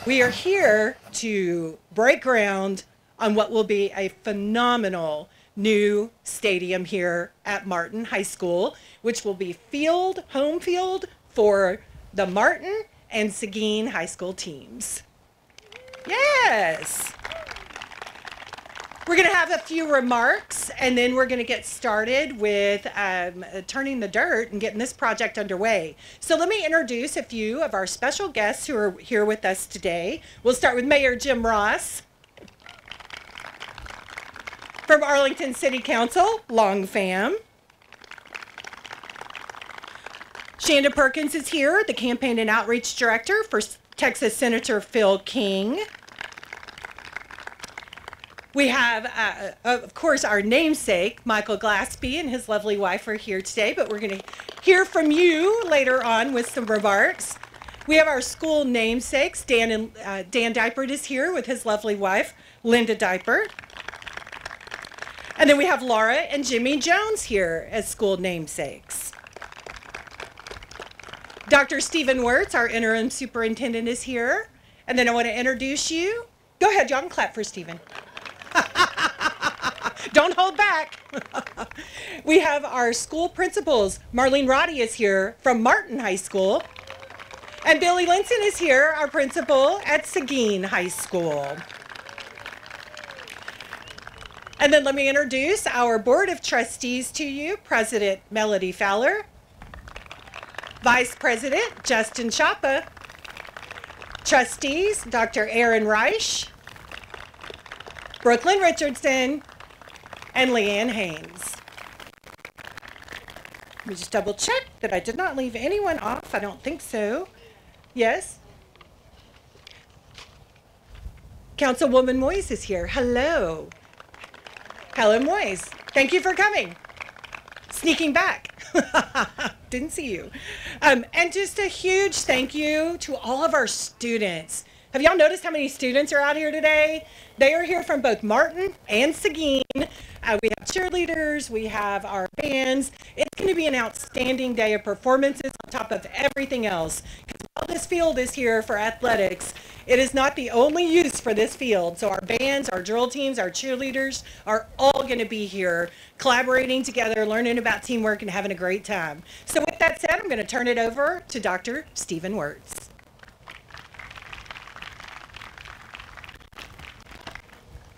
We are here to break ground on what will be a phenomenal new stadium here at Martin High School, which will be home field for the Martin and Seguin High School teams. Yes. We're going to have a few remarks, and then we're going to get started with turning the dirt and getting this project underway. So let me introduce a few of our special guests who are here with us today. We'll start with Mayor Jim Ross from Arlington City Council, Long Fam. Shanda Perkins is here, the Campaign and Outreach Director for Texas Senator Phil King. We have, of course, our namesake, Michael Glaspie, and his lovely wife are here today, but we're going to hear from you later on with some remarks. We have our school namesakes. Dan Dipert is here with his lovely wife, Linda Dipert. And then we have Laura and Jimmy Jones here as school namesakes. Dr. Stephen Wirtz, our interim superintendent, is here. And then I want to introduce you. Go ahead, y'all can clap for Stephen. Don't hold back. We have our school principals. Marlene Roddy is here from Martin High School. And Billy Linson is here, our principal at Seguin High School. And then let me introduce our Board of Trustees to you. President Melody Fowler. Vice President Justin Chapa. Trustees Dr. Aaron Reich. Brooklyn Richardson, and Leanne Haynes. Let me just double check that I did not leave anyone off. I don't think so. Yes? Councilwoman Moyes is here. Hello. Hello, Moyes. Thank you for coming. Sneaking back. Didn't see you. And just a huge thank you to all of our students. Have y'all noticed how many students are out here today? They are here from both Martin and Seguin. We have cheerleaders, we have our bands. It's going to be an outstanding day of performances on top of everything else. Because while this field is here for athletics, it is not the only use for this field. So our bands, our drill teams, our cheerleaders are all going to be here collaborating together, learning about teamwork, and having a great time. So with that said, I'm going to turn it over to Dr. Stephen Wirtz.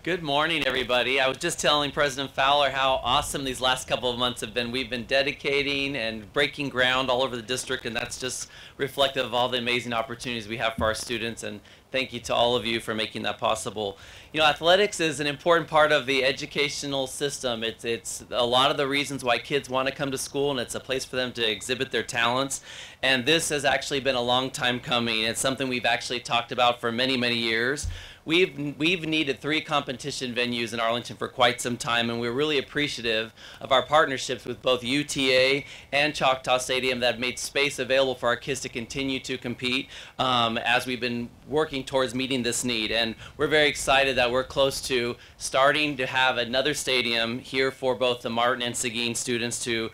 Good morning, everybody. I was just telling President Fowler how awesome these last couple of months have been. We've been dedicating and breaking ground all over the district, and that's just reflective of all the amazing opportunities we have for our students. And thank you to all of you for making that possible. You know, athletics is an important part of the educational system. It's a lot of the reasons why kids want to come to school, and it's a place for them to exhibit their talents. And this has actually been a long time coming. It's something we've actually talked about for many, many years. We've needed 3 competition venues in Arlington for quite some time, and we're really appreciative of our partnerships with both UTA and Choctaw Stadium that have made space available for our kids to continue to compete as we've been working towards meeting this need. And we're very excited that we're close to starting to have another stadium here for both the Martin and Seguin students to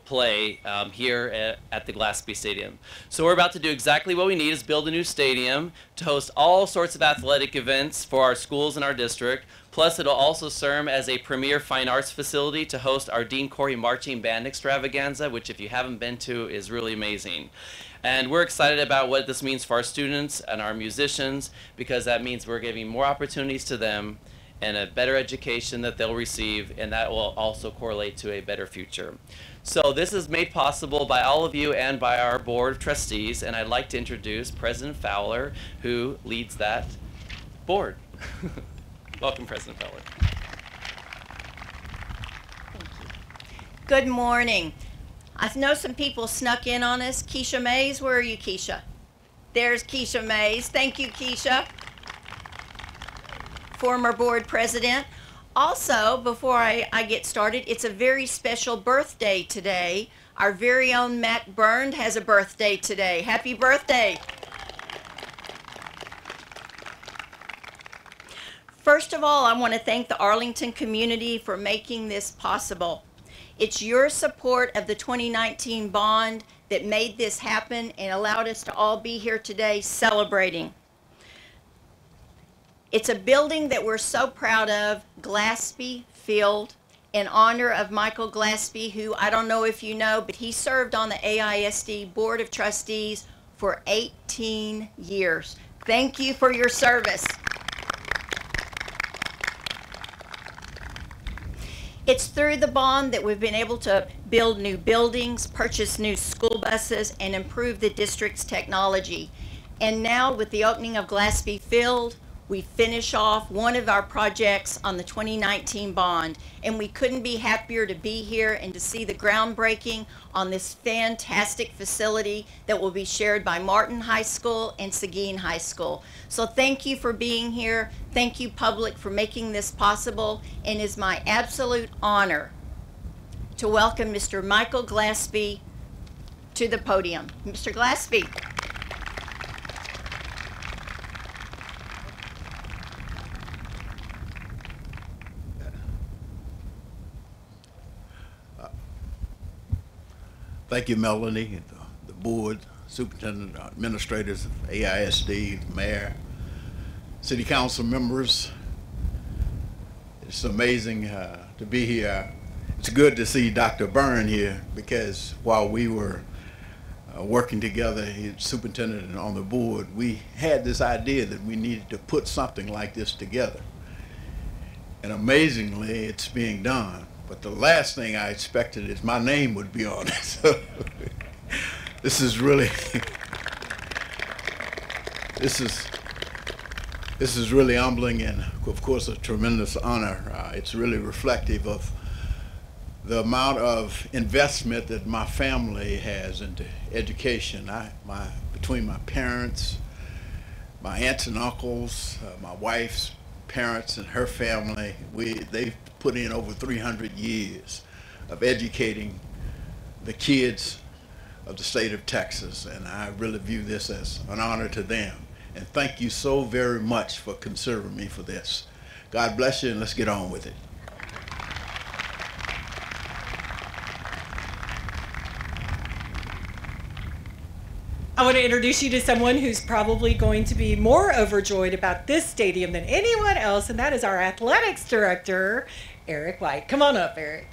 play here at the Glaspie Stadium. So we're about to do exactly what we need, is build a new stadium to host all sorts of athletic events for our schools in our district. Plus, it'll also serve as a premier fine arts facility to host our Dean Corey Marching Band Extravaganza, which if you haven't been to is really amazing. And we're excited about what this means for our students and our musicians, because that means we're giving more opportunities to them and a better education that they'll receive, and that will also correlate to a better future. So this is made possible by all of you and by our board of trustees, and I'd like to introduce President Fowler, who leads that board. Welcome, President Fowler. Thank you. Good morning. I know some people snuck in on us. Keisha Mays, where are you, Keisha? There's Keisha Mays. Thank you, Keisha. Former board president. Also, before I get started, it's a very special birthday today. Our very own Matt Byrne has a birthday today. Happy birthday. First of all, I want to thank the Arlington community for making this possible. It's your support of the 2019 bond that made this happen and allowed us to all be here today celebrating. It's a building that we're so proud of, Glaspie Field, in honor of Michael Glaspie, who I don't know if you know, but he served on the AISD Board of Trustees for 18 years. Thank you for your service. It's through the bond that we've been able to build new buildings, purchase new school buses, and improve the district's technology. And now with the opening of Glaspie Field, we finish off one of our projects on the 2019 bond, and we couldn't be happier to be here and to see the groundbreaking on this fantastic facility that will be shared by Martin High School and Seguin High School. So thank you for being here. Thank you, public, for making this possible, and it's my absolute honor to welcome Mr. Michael Glaspie to the podium. Mr. Glaspie. Thank you, Melanie, the board, superintendent, administrators of AISD, mayor, city council members. It's amazing to be here. It's good to see Dr. Byrne here, because while we were working together, he's superintendent and on the board, we had this idea that we needed to put something like this together. And amazingly, it's being done. But the last thing I expected is my name would be on it. So this is really, this is really humbling, and of course a tremendous honor. It's really reflective of the amount of investment that my family has into education. Between my parents, my aunts and uncles, my wife's parents and her family, they've put in over 300 years of educating the kids of the state of Texas, and I really view this as an honor to them. And thank you so very much for considering me for this. God bless you, and let's get on with it. I want to introduce you to someone who's probably going to be more overjoyed about this stadium than anyone else, and that is our athletics director, Eric White. Come on up, Eric.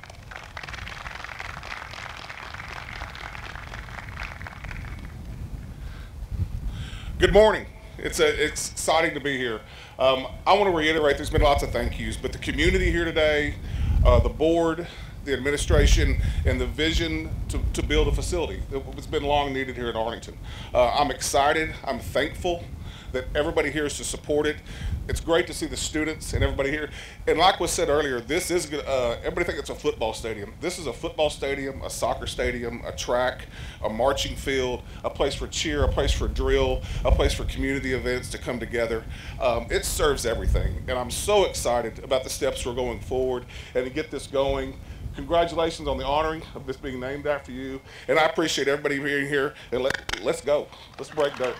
Good morning. It's exciting to be here. I want to reiterate, there's been lots of thank yous, but the community here today, the board, the administration, and the vision to build a facility. It's been long needed here in Arlington. I'm excited, I'm thankful that everybody here is to support it. It's great to see the students and everybody here. And like was said earlier, this is, everybody thinks it's a football stadium. This is a football stadium, a soccer stadium, a track, a marching field, a place for cheer, a place for drill, a place for community events to come together. It serves everything. And I'm so excited about the steps we're going forward and to get this going. Congratulations on the honoring of this being named after you. And I appreciate everybody being here. And let's go. Let's break dirt.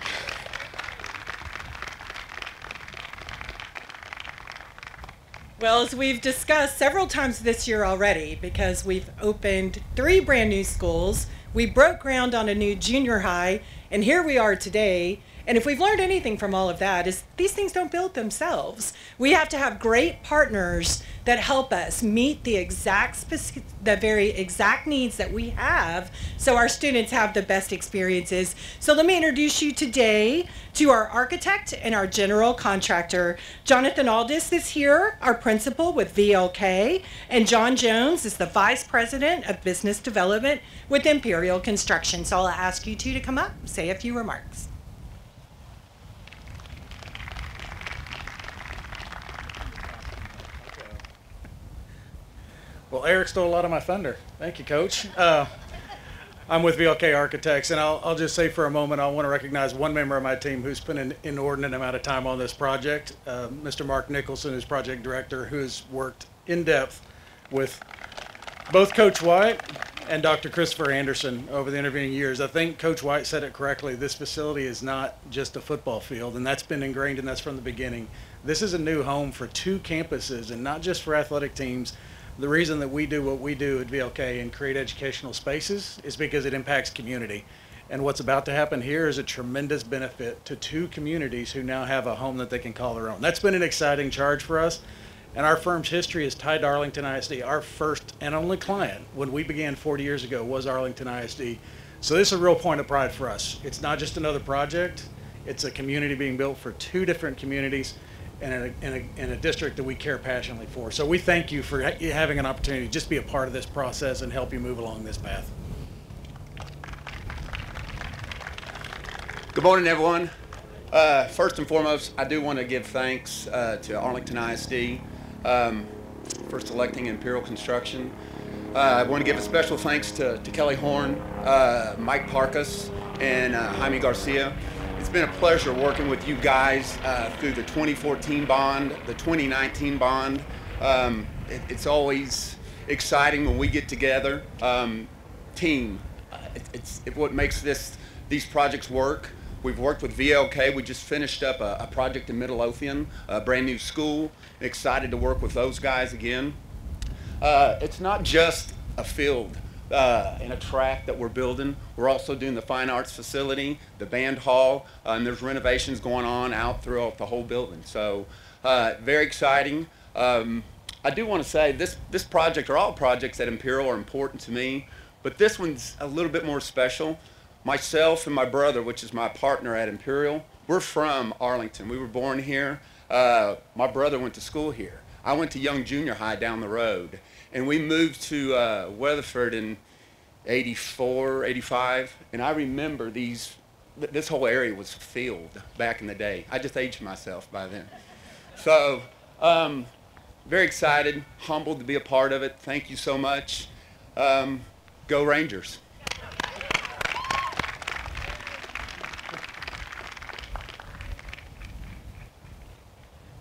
Well, as we've discussed several times this year already, because we've opened 3 brand new schools, we broke ground on a new junior high, and here we are today. And if we've learned anything from all of that, is these things don't build themselves. We have to have great partners that help us meet the very exact needs that we have, so our students have the best experiences. So let me introduce you today to our architect and our general contractor. Jonathan Aldis is here, our principal with VLK, and John Jones is the vice president of business development with Imperial Construction. So I'll ask you two to come up and say a few remarks. Well, Eric stole a lot of my thunder. Thank you, Coach. I'm with VLK Architects, and I'll just say for a moment, I want to recognize one member of my team who's spent an inordinate amount of time on this project, Mr. Mark Nicholson, who's project director, who's worked in depth with both Coach White and Dr. Christopher Anderson over the intervening years. I think Coach White said it correctly. This facility is not just a football field, and that's been ingrained, and that's from the beginning. This is a new home for 2 campuses, and not just for athletic teams. The reason that we do what we do at VLK and create educational spaces is because it impacts community. And what's about to happen here is a tremendous benefit to 2 communities who now have a home that they can call their own. That's been an exciting charge for us. And our firm's history is tied to Arlington ISD. Our first and only client when we began 40 years ago was Arlington ISD. So this is a real point of pride for us. It's not just another project. It's a community being built for 2 different communities and in a district that we care passionately for. So we thank you for having an opportunity to just be a part of this process and help you move along this path. Good morning, everyone. First and foremost, I do want to give thanks to Arlington ISD for selecting Imperial Construction. I want to give a special thanks to Kelly Horn, Mike Parkas, and Jaime Garcia. It's been a pleasure working with you guys through the 2014 bond, the 2019 bond. It's always exciting when we get together. Team, it's what makes these projects work. We've worked with VLK. We just finished up a project in Midlothian, a brand new school. Excited to work with those guys again. It's not just a field and a track that we're building. We're also doing the fine arts facility, the band hall, and there's renovations going on out throughout the whole building. So very exciting. I do want to say this project, or all projects at Imperial, are important to me, but this one's a little bit more special. Myself and my brother, which is my partner at Imperial, we're from Arlington. We were born here. My brother went to school here. I went to Young Junior High down the road. And we moved to Weatherford in 84, 85. And I remember this whole area was a field back in the day. I just aged myself by then. So very excited, humbled to be a part of it. Thank you so much. Go Rangers.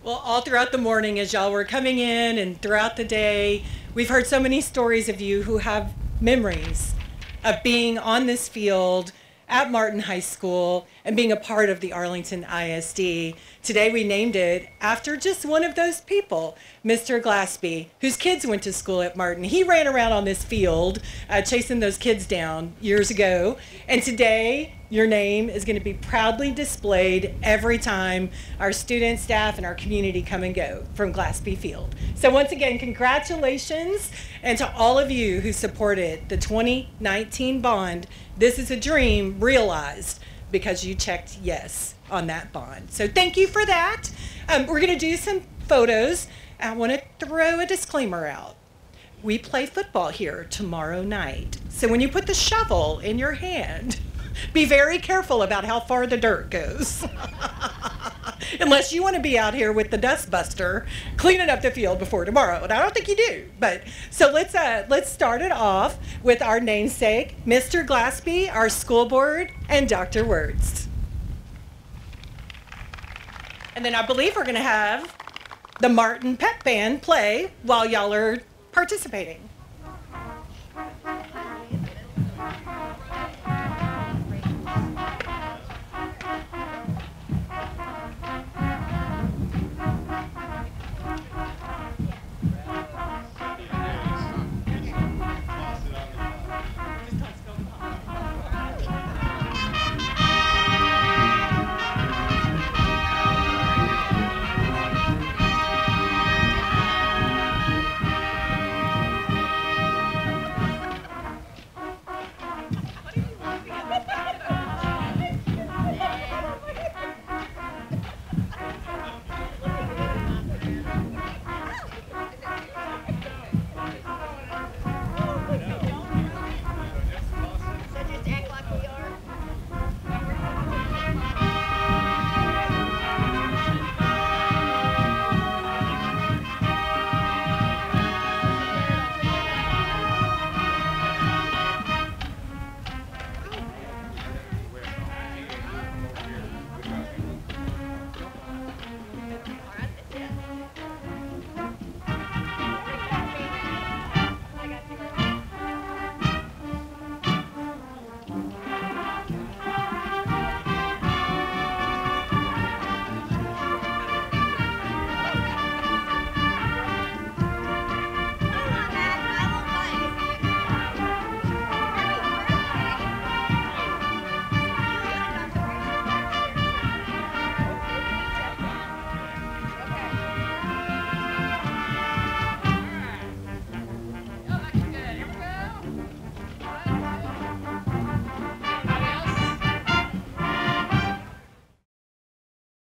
Well, all throughout the morning as y'all were coming in and throughout the day, we've heard so many stories of you who have memories of being on this field at Martin High School and being a part of the Arlington ISD. Today we named it after just one of those people, Mr. Glaspie, whose kids went to school at Martin. He ran around on this field chasing those kids down years ago. And today your name is going to be proudly displayed every time our students, staff, and our community come and go from Glaspie Field. So once again, congratulations, and to all of you who supported the 2019 bond. This is a dream realized because you checked yes on that bond. So thank you for that. We're going to do some photos. I want to throw a disclaimer out. We play football here tomorrow night. So when you put the shovel in your hand, be very careful about how far the dirt goes. Unless you want to be out here with the dust buster cleaning up the field before tomorrow, and I don't think you do. But so let's start it off with our namesake, Mr. Glaspie, our school board, and Dr. Wertz. And then I believe we're going to have the Martin Pep Band play while y'all are participating.